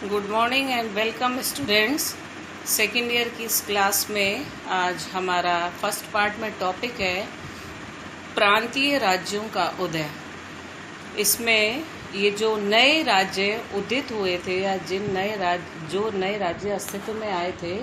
Good morning and welcome students. Second year की इस class में आज हमारा फर्स्ट पार्ट में टॉपिक है प्रांतीय राज्यों का उदय। इसमें ये जो नए राज्य उदित हुए थे या जो नए राज्य अस्तित्व में आए थे,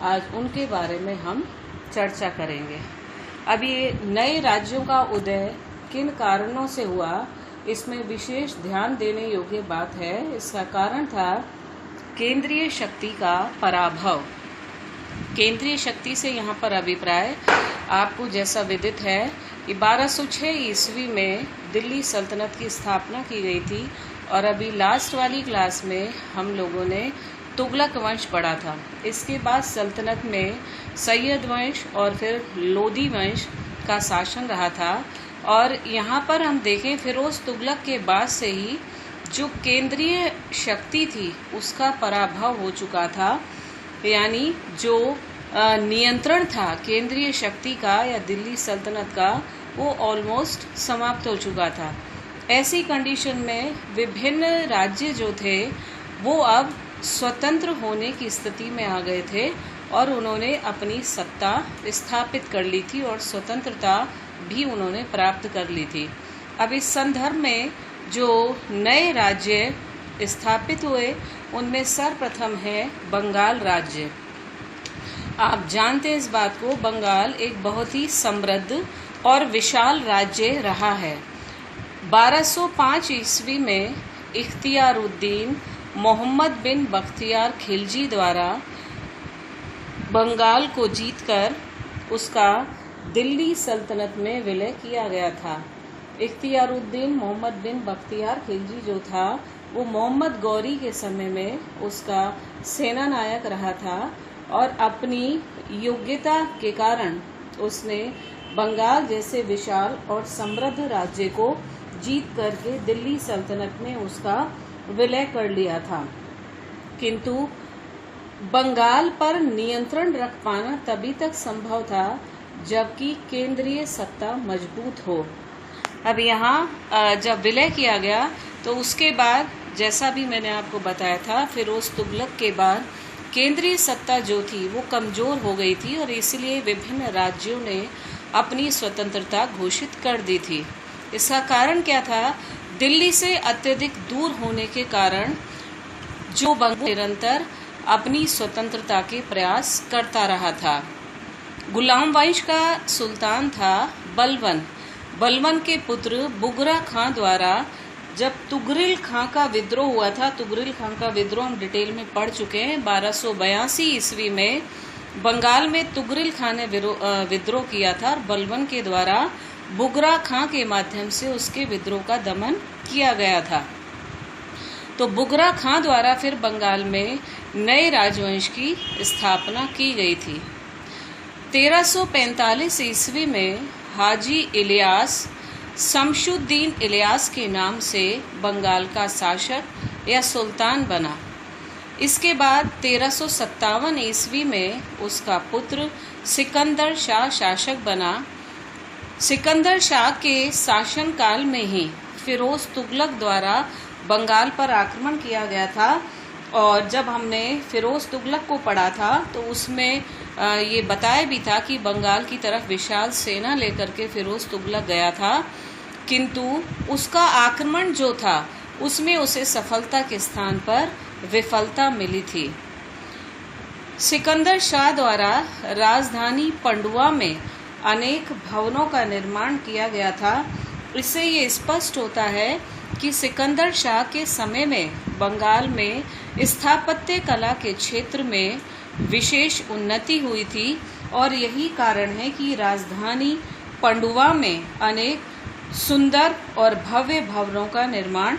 आज उनके बारे में हम चर्चा करेंगे। अब ये नए राज्यों का उदय किन कारणों से हुआ, इसमें विशेष ध्यान देने योग्य बात है। इसका कारण था केंद्रीय शक्ति का पराभव। केंद्रीय शक्ति से यहाँ पर अभिप्राय आपको जैसा विदित है कि 1206 ईस्वी में दिल्ली सल्तनत की स्थापना की गई थी और अभी लास्ट वाली क्लास में हम लोगों ने तुगलक वंश पढ़ा था। इसके बाद सल्तनत में सैयद वंश और फिर लोदी वंश का शासन रहा था। और यहाँ पर हम देखें फिरोज तुगलक के बाद से ही जो केंद्रीय शक्ति थी उसका पराभव हो चुका था, यानी जो नियंत्रण था केंद्रीय शक्ति का या दिल्ली सल्तनत का, वो ऑलमोस्ट समाप्त हो चुका था। ऐसी कंडीशन में विभिन्न राज्य जो थे वो अब स्वतंत्र होने की स्थिति में आ गए थे और उन्होंने अपनी सत्ता स्थापित कर ली थी और स्वतंत्रता भी उन्होंने प्राप्त कर ली थी। अब इस संदर्भ में जो नए राज्य स्थापित हुए उनमें सर्वप्रथम है बंगाल राज्य। आप जानते हैं इस बात को, बंगाल एक बहुत ही समृद्ध और विशाल राज्य रहा है। 1205 ईस्वी में इख्तियारुद्दीन मोहम्मद बिन बख्तियार खिलजी द्वारा बंगाल को जीतकर उसका दिल्ली सल्तनत में विलय किया गया था। इख्तियारुद्दीन मोहम्मद बिन बख्तियार खिलजी जो था वो मोहम्मद गौरी के समय में उसका सेना नायक रहा था और अपनी योग्यता के कारण उसने बंगाल जैसे विशाल और समृद्ध राज्य को जीत करके दिल्ली सल्तनत में उसका विलय कर लिया था। किंतु बंगाल पर नियंत्रण रख पाना तभी तक संभव था जबकि केंद्रीय सत्ता मजबूत हो। अब यहाँ जब विलय किया गया तो उसके बाद जैसा भी मैंने आपको बताया था, फिरोज तुगलक के बाद केंद्रीय सत्ता जो थी वो कमज़ोर हो गई थी और इसलिए विभिन्न राज्यों ने अपनी स्वतंत्रता घोषित कर दी थी। इसका कारण क्या था? दिल्ली से अत्यधिक दूर होने के कारण जो बंगाल निरंतर अपनी स्वतंत्रता के प्रयास करता रहा था। गुलाम वंश का सुल्तान था बलबन। बलबन के पुत्र बुगरा खां द्वारा जब तुगरिल खां का विद्रोह हुआ था, तुगरिल खां का विद्रोह हम डिटेल में पढ़ चुके हैं। 1282 ईस्वी में बंगाल में तुगरिल खां ने विद्रोह किया था और बलबन के द्वारा बुगरा खां के माध्यम से उसके विद्रोह का दमन किया गया था। तो बुगरा खां द्वारा फिर बंगाल में नए राजवंश की स्थापना की गई थी। 1345 ईस्वी में हाजी इलियास शमशुद्दीन इलियास के नाम से बंगाल का शासक या सुल्तान बना। इसके बाद 1357 ईस्वी में उसका पुत्र सिकंदर शाह शासक बना। सिकंदर शाह के शासनकाल में ही फिरोज तुगलक द्वारा बंगाल पर आक्रमण किया गया था और जब हमने फिरोज तुगलक को पढ़ा था तो उसमें ये बताया भी था कि बंगाल की तरफ विशाल सेना लेकर के फिरोज तुगलक गया था, किंतु उसका आक्रमण जो था उसमें उसे सफलता के स्थान पर विफलता मिली थी। सिकंदर शाह द्वारा राजधानी पंडुआ में अनेक भवनों का निर्माण किया गया था। इससे ये स्पष्ट होता है कि सिकंदर शाह के समय में बंगाल में स्थापत्य कला के क्षेत्र में विशेष उन्नति हुई थी और यही कारण है कि राजधानी पंडुआ में अनेक सुंदर और भव्य भवनों का निर्माण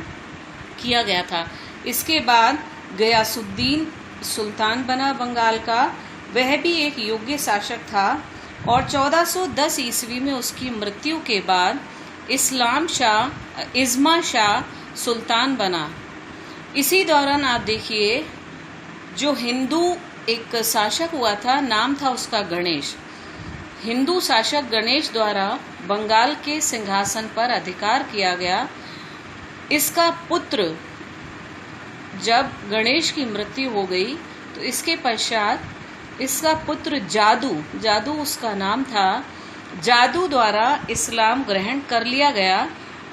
किया गया था। इसके बाद गयासुद्दीन सुल्तान बना बंगाल का। वह भी एक योग्य शासक था और 1410 ईस्वी में उसकी मृत्यु के बाद इस्मा शाह सुल्तान बना। इसी दौरान आप देखिए जो हिंदू एक शासक हुआ था, नाम था उसका गणेश। हिंदू शासक गणेश द्वारा बंगाल के सिंहासन पर अधिकार किया गया। इसका पुत्र जब गणेश की मृत्यु हो गई तो इसके पश्चात इसका पुत्र जादू उसका नाम था, जादू द्वारा इस्लाम ग्रहण कर लिया गया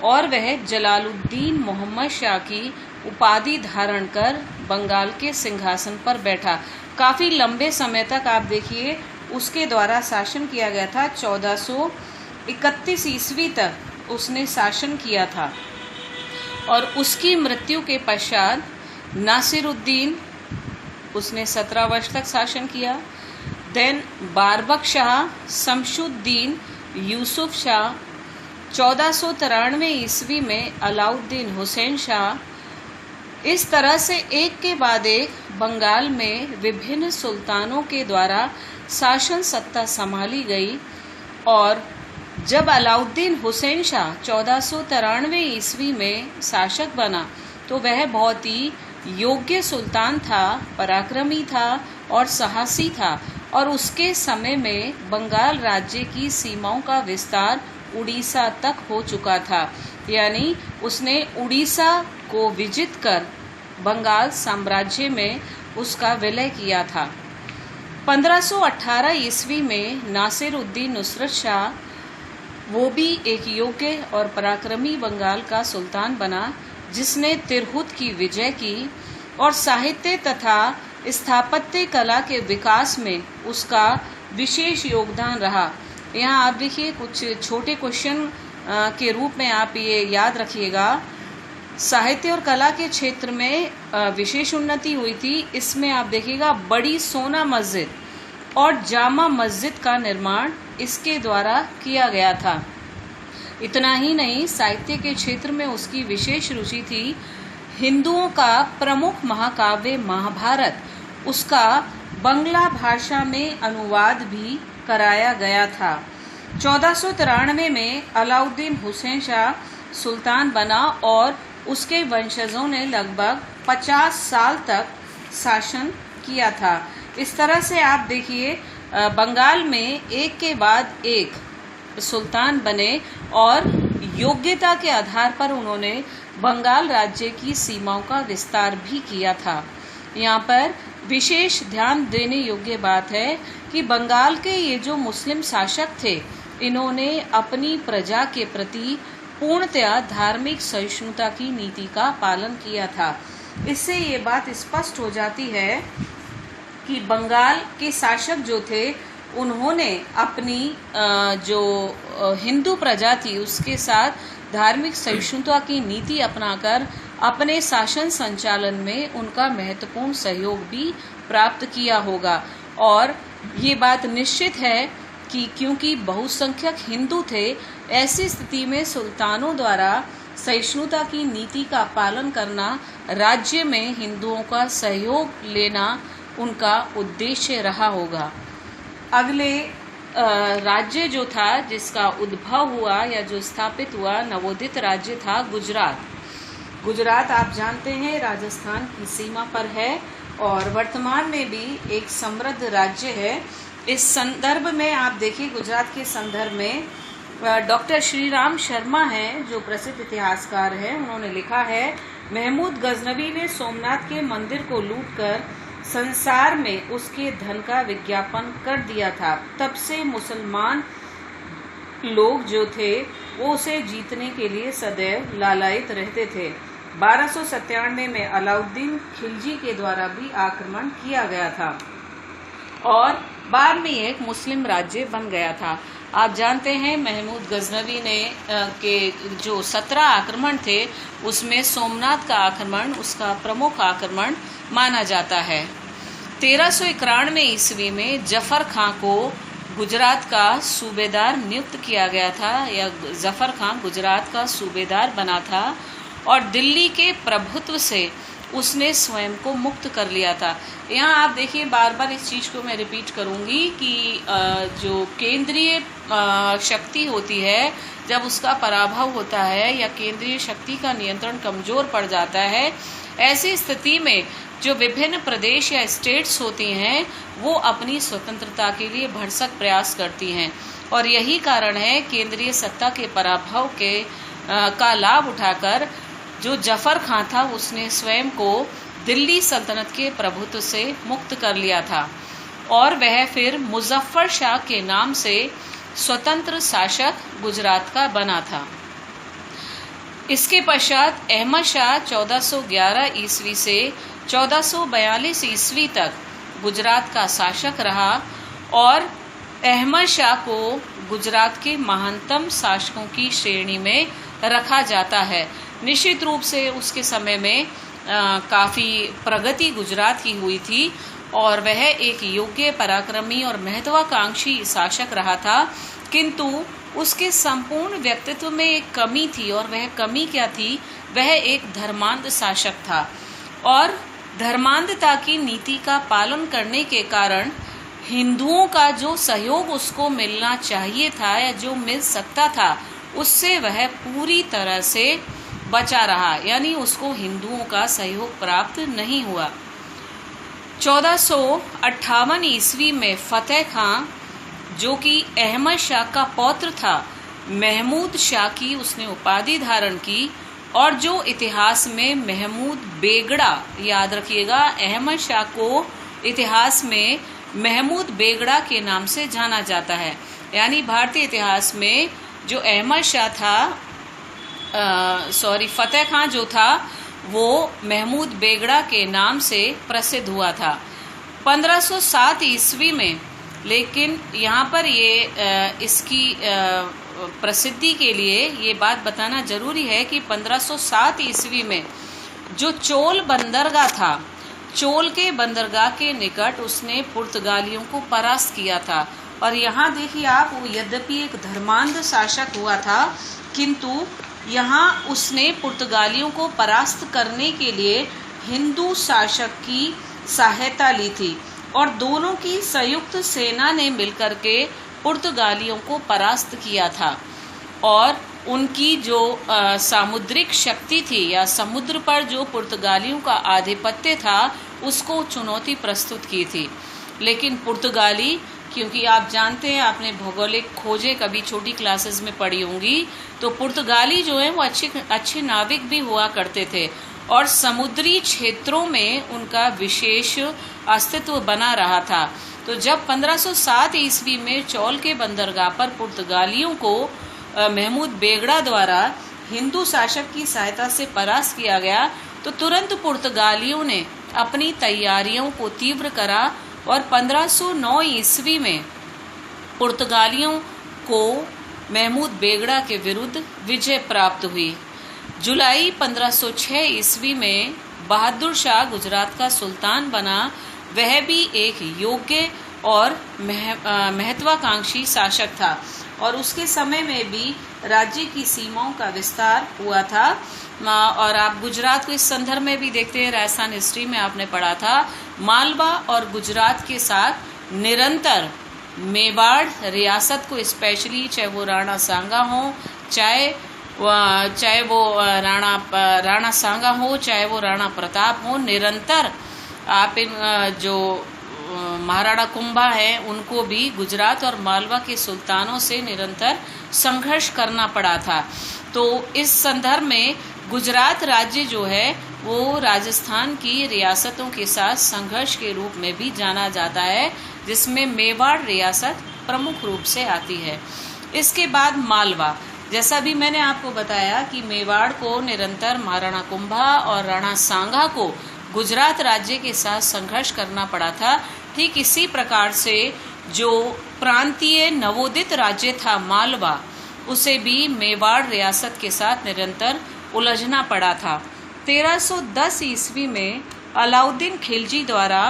और वह जलालुद्दीन मोहम्मद शाह की उपाधि धारण कर बंगाल के सिंहासन पर बैठा। काफ़ी लंबे समय तक आप देखिए उसके द्वारा शासन किया गया था। 1431 ईस्वी तक उसने शासन किया था और उसकी मृत्यु के पश्चात नासिरुद्दीन, उसने 17 वर्ष तक शासन किया। देन बारबक शाह, शमशुद्दीन, यूसुफ शाह, 1493 ईस्वी में अलाउद्दीन हुसैन शाह। इस तरह से एक के बाद एक बंगाल में विभिन्न सुल्तानों के द्वारा शासन सत्ता संभाली गई और जब अलाउद्दीन हुसैन शाह 1493 ईस्वी में शासक बना तो वह बहुत ही योग्य सुल्तान था, पराक्रमी था और साहसी था और उसके समय में बंगाल राज्य की सीमाओं का विस्तार उड़ीसा तक हो चुका था। यानी उसने उड़ीसा को विजित कर बंगाल साम्राज्य में उसका विलय किया था। 1518 ईस्वी में नासिरुद्दीन नुसरत शाह, वो भी एक योग्य और पराक्रमी बंगाल का सुल्तान बना जिसने तिरहुत की विजय की और साहित्य तथा स्थापत्य कला के विकास में उसका विशेष योगदान रहा। यहाँ आप देखिए कुछ छोटे क्वेश्चन के रूप में आप ये याद रखिएगा। साहित्य और कला के क्षेत्र में विशेष उन्नति हुई थी। इसमें आप देखिएगा बड़ी सोना मस्जिद और जामा मस्जिद का निर्माण इसके द्वारा किया गया था। इतना ही नहीं, साहित्य के क्षेत्र में उसकी विशेष रुचि थी। हिंदुओं का प्रमुख महाकाव्य महाभारत, उसका बंगला भाषा में अनुवाद भी कराया गया था। 1493 में अलाउद्दीन हुसैन शाह सुल्तान बना और उसके वंशजों ने लगभग 50 साल तक शासन किया था। इस तरह से आप देखिए बंगाल में एक के बाद एक सुल्तान बने और योग्यता के आधार पर उन्होंने बंगाल राज्य की सीमाओं का विस्तार भी किया था। यहाँ पर विशेष ध्यान देने योग्य बात है कि बंगाल के ये जो मुस्लिम शासक थे, इन्होंने अपनी प्रजा के प्रति पूर्णतया धार्मिक सहिष्णुता की नीति का पालन किया था। इससे ये बात स्पष्ट हो जाती है कि बंगाल के शासक जो थे, उन्होंने अपनी जो हिंदू प्रजा थी उसके साथ धार्मिक सहिष्णुता की नीति अपनाकर अपने शासन संचालन में उनका महत्वपूर्ण सहयोग भी प्राप्त किया होगा। और ये बात निश्चित है कि क्योंकि बहुसंख्यक हिंदू थे, ऐसी स्थिति में सुल्तानों द्वारा सहिष्णुता की नीति का पालन करना, राज्य में हिंदुओं का सहयोग लेना उनका उद्देश्य रहा होगा। अगले राज्य जो था जिसका उद्भव हुआ या जो स्थापित हुआ, नवोदित राज्य था गुजरात। गुजरात आप जानते हैं राजस्थान की सीमा पर है और वर्तमान में भी एक समृद्ध राज्य है। इस संदर्भ में आप देखिए, गुजरात के संदर्भ में डॉक्टर श्रीराम शर्मा हैं जो प्रसिद्ध इतिहासकार हैं। उन्होंने लिखा है, महमूद गजनवी ने सोमनाथ के मंदिर को लूटकर संसार में उसके धन का विज्ञापन कर दिया था। तब से मुसलमान लोग जो थे वो उसे जीतने के लिए सदैव लालायित रहते थे। 1297 में अलाउद्दीन खिलजी के द्वारा भी आक्रमण किया गया था और बाद में एक मुस्लिम राज्य बन गया था। आप जानते हैं महमूद गजनवी ने के जो 17 आक्रमण थे उसमें सोमनाथ का आक्रमण उसका प्रमुख आक्रमण माना जाता है। 1391 ईस्वी में जफर खां को गुजरात का सूबेदार नियुक्त किया गया था या जफर खां गुजरात का सूबेदार बना था और दिल्ली के प्रभुत्व से उसने स्वयं को मुक्त कर लिया था। यहाँ आप देखिए, बार बार इस चीज़ को मैं रिपीट करूँगी कि जो केंद्रीय शक्ति होती है, जब उसका पराभव होता है या केंद्रीय शक्ति का नियंत्रण कमज़ोर पड़ जाता है, ऐसी स्थिति में जो विभिन्न प्रदेश या स्टेट्स होती हैं वो अपनी स्वतंत्रता के लिए भरसक प्रयास करती हैं और यही कारण है केंद्रीय सत्ता के पराभव के का लाभ उठाकर जो जफर खां था उसने स्वयं को दिल्ली सल्तनत के प्रभुत्व से मुक्त कर लिया था और वह फिर मुजफ्फर शाह के नाम से स्वतंत्र शासक गुजरात का बना था। इसके पश्चात अहमद शाह 1411 ईस्वी से 1442 ईस्वी तक गुजरात का शासक रहा और अहमद शाह को गुजरात के महानतम शासकों की श्रेणी में रखा जाता है। निश्चित रूप से उसके समय में काफ़ी प्रगति गुजरात की हुई थी और वह एक योग्य, पराक्रमी और महत्वाकांक्षी शासक रहा था, किंतु उसके संपूर्ण व्यक्तित्व में एक कमी थी और वह कमी क्या थी? वह एक धर्मांध शासक था और धर्मांधता की नीति का पालन करने के कारण हिंदुओं का जो सहयोग उसको मिलना चाहिए था या जो मिल सकता था उससे वह पूरी तरह से बचा रहा, यानी उसको हिंदुओं का सहयोग प्राप्त नहीं हुआ। 1458 ईस्वी में फतेह खां, जो कि अहमद शाह का पौत्र था, महमूद शाह की उसने उपाधि धारण की और जो इतिहास में महमूद बेगड़ा, याद रखिएगा, अहमद शाह को इतिहास में महमूद बेगड़ा के नाम से जाना जाता है। यानी भारतीय इतिहास में जो अहमद शाह था, फतेह खां जो था वो महमूद बेगड़ा के नाम से प्रसिद्ध हुआ था 1507 ईस्वी में। लेकिन यहाँ पर इसकी प्रसिद्धि के लिए ये बात बताना जरूरी है कि 1507 ईस्वी में जो चोल बंदरगाह था, चोल के बंदरगाह के निकट उसने पुर्तगालियों को परास्त किया था। और यहाँ देखिए आप, वो यद्यपि एक धर्मांध शासक हुआ था, किंतु यहाँ उसने पुर्तगालियों को परास्त करने के लिए हिंदू शासक की सहायता ली थी और दोनों की संयुक्त सेना ने मिलकर के पुर्तगालियों को परास्त किया था और उनकी जो सामुद्रिक शक्ति थी या समुद्र पर जो पुर्तगालियों का आधिपत्य था उसको चुनौती प्रस्तुत की थी। लेकिन पुर्तगाली, क्योंकि आप जानते हैं, आपने भौगोलिक खोजें कभी छोटी क्लासेस में पढ़ी होंगी, तो पुर्तगाली जो है वो अच्छे नाविक भी हुआ करते थे और समुद्री क्षेत्रों में उनका विशेष अस्तित्व बना रहा था। तो जब 1507 ईस्वी में चौल के बंदरगाह पर पुर्तगालियों को महमूद बेगड़ा द्वारा हिंदू शासक की सहायता से परास्त किया गया, तो तुरंत पुर्तगालियों ने अपनी तैयारियों को तीव्र करा और 1509 ईस्वी में पुर्तगालियों को महमूद बेगड़ा के विरुद्ध विजय प्राप्त हुई। जुलाई 1506 ईस्वी में बहादुर शाह गुजरात का सुल्तान बना। वह भी एक योग्य और महत्वाकांक्षी शासक था और उसके समय में भी राज्य की सीमाओं का विस्तार हुआ था। और आप गुजरात को इस संदर्भ में भी देखते हैं, राजस्थान हिस्ट्री में आपने पढ़ा था, मालवा और गुजरात के साथ निरंतर मेवाड़ रियासत को स्पेशली, चाहे वो राणा सांगा हो, चाहे वो राणा सांगा हो, चाहे वो राणा प्रताप हो, निरंतर आप इन जो महाराणा कुंभा है उनको भी गुजरात और मालवा के सुल्तानों से निरंतर संघर्ष करना पड़ा था। तो इस संदर्भ में गुजरात राज्य जो है वो राजस्थान की रियासतों के साथ संघर्ष के रूप में भी जाना जाता है, जिसमें मेवाड़ रियासत प्रमुख रूप से आती है। इसके बाद मालवा, जैसा भी मैंने आपको बताया कि मेवाड़ को निरंतर महाराणा कुंभा और राणा सांगा को गुजरात राज्य के साथ संघर्ष करना पड़ा था, ठीक इसी प्रकार से जो प्रांतीय नवोदित राज्य था मालवा, उसे भी मेवाड़ रियासत के साथ निरंतर उलझना पड़ा था। 1310 ईस्वी में अलाउद्दीन खिलजी द्वारा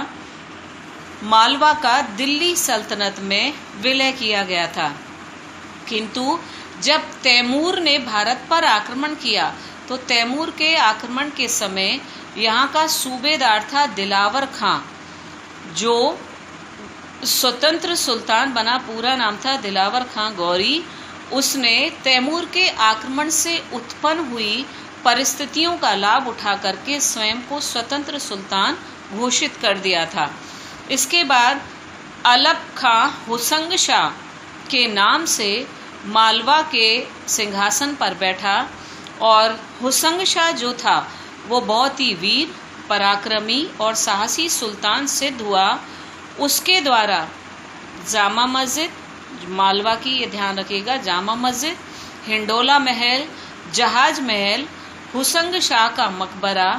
मालवा का दिल्ली सल्तनत में विलय किया गया था, किंतु जब तैमूर ने भारत पर आक्रमण किया तो तैमूर के आक्रमण के समय यहाँ का सूबेदार था दिलावर खां, जो स्वतंत्र सुल्तान बना। पूरा नाम था दिलावर खां गौरी। उसने तैमूर के आक्रमण से उत्पन्न हुई परिस्थितियों का लाभ उठा करके स्वयं को स्वतंत्र सुल्तान घोषित कर दिया था। इसके बाद अलप खां हुसंग शाह के नाम से मालवा के सिंहासन पर बैठा और हुसंग शाह जो था वो बहुत ही वीर, पराक्रमी और साहसी सुल्तान सिद्ध हुआ। उसके द्वारा जामा मस्जिद, मालवा की, ये ध्यान रखिएगा, जामा मस्जिद, हिंडोला महल, जहाज महल, हुसंग शाह का मकबरा,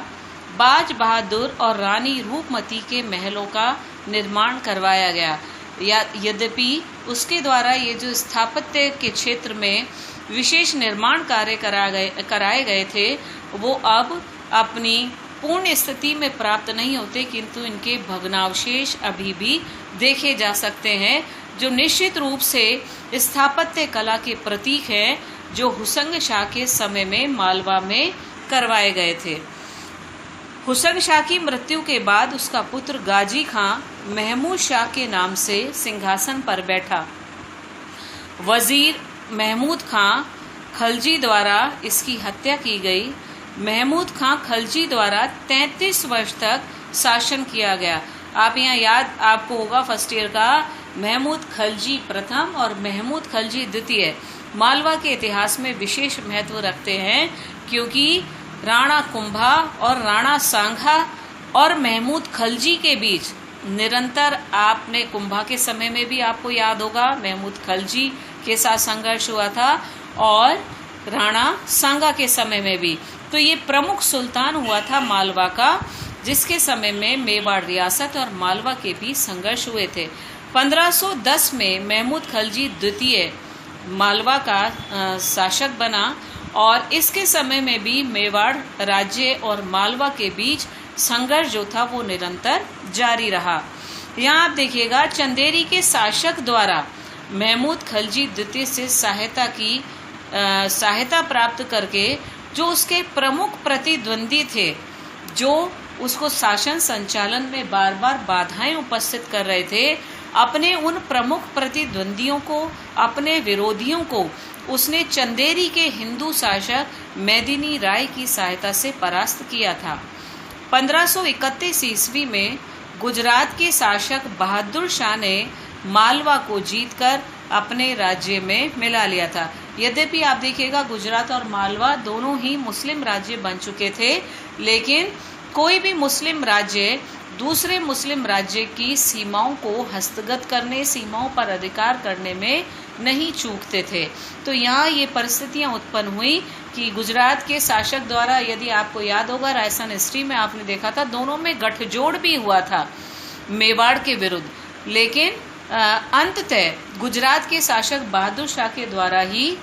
बाज बहादुर और रानी रूपमती के महलों का निर्माण करवाया गया। यद्यपि उसके द्वारा ये जो स्थापत्य के क्षेत्र में विशेष निर्माण कार्य कराए गए थे वो अब अपनी पूर्ण स्थिति में प्राप्त नहीं होते, किंतु इनके भग्नावशेष अभी भी देखे जा सकते हैं, जो निश्चित रूप से स्थापत्य कला के प्रतीक हैं, जो हुसंग शाह के समय में मालवा में करवाए गए थे। हुसंग शाह की मृत्यु के बाद उसका पुत्र गाजी खां महमूद शाह के नाम से सिंहासन पर बैठा। वजीर महमूद खां खलजी द्वारा इसकी हत्या की गई। महमूद खां खलजी द्वारा 33 वर्ष तक शासन किया गया। आप यहाँ याद आपको होगा फर्स्ट ईयर का, महमूद खलजी प्रथम और महमूद खलजी द्वितीय मालवा के इतिहास में विशेष महत्व रखते हैं, क्योंकि राणा कुंभा और राणा सांघा और महमूद खलजी के बीच निरंतर, आपने कुंभा के समय में भी आपको याद होगा महमूद खलजी के साथ संघर्ष हुआ था, और राणा सांगा के समय में भी। तो ये प्रमुख सुल्तान हुआ था मालवा का, जिसके समय में मेवाड़ रियासत और मालवा के बीच संघर्ष हुए थे। 1510 में महमूद खलजी द्वितीय मालवा का शासक बना, और इसके समय में भी मेवाड़ राज्य और मालवा के बीच संघर्ष जो था वो निरंतर जारी रहा। यहाँ आप देखिएगा, चंदेरी के शासक द्वारा महमूद खलजी द्वितीय से सहायता प्राप्त करके जो उसके प्रमुख प्रतिद्वंदी थे, जो उसको शासन संचालन में बार बार बाधाएं उपस्थित कर रहे थे, अपने उन प्रमुख प्रतिद्वंदियों को, अपने विरोधियों को उसने चंदेरी के हिंदू शासक मेदिनी राय की सहायता से परास्त किया था। 1531 ईस्वी में गुजरात के शासक बहादुर शाह ने मालवा को जीतकर अपने राज्य में मिला लिया था। यद्यपि आप देखिएगा गुजरात और मालवा दोनों ही मुस्लिम राज्य बन चुके थे, लेकिन कोई भी मुस्लिम राज्य दूसरे मुस्लिम राज्य की सीमाओं को हस्तगत करने, सीमाओं पर अधिकार करने में नहीं चूकते थे। तो यहाँ ये परिस्थितियाँ उत्पन्न हुई कि गुजरात के शासक द्वारा, यदि आपको याद होगा राजस्थान हिस्ट्री में आपने देखा था, दोनों में गठजोड़ भी हुआ था मेवाड़ के विरुद्ध, लेकिन अंततः गुजरात के शासक बहादुर शाह के द्वारा ही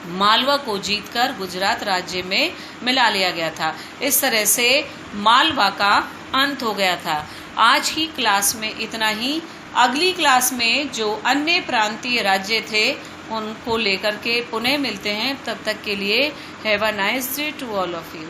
मालवा को जीतकर गुजरात राज्य में मिला लिया गया था। इस तरह से मालवा का अंत हो गया था। आज की क्लास में इतना ही। अगली क्लास में जो अन्य प्रांतीय राज्य थे उनको लेकर के पुनः मिलते हैं। तब तक के लिए have a nice day to all of you.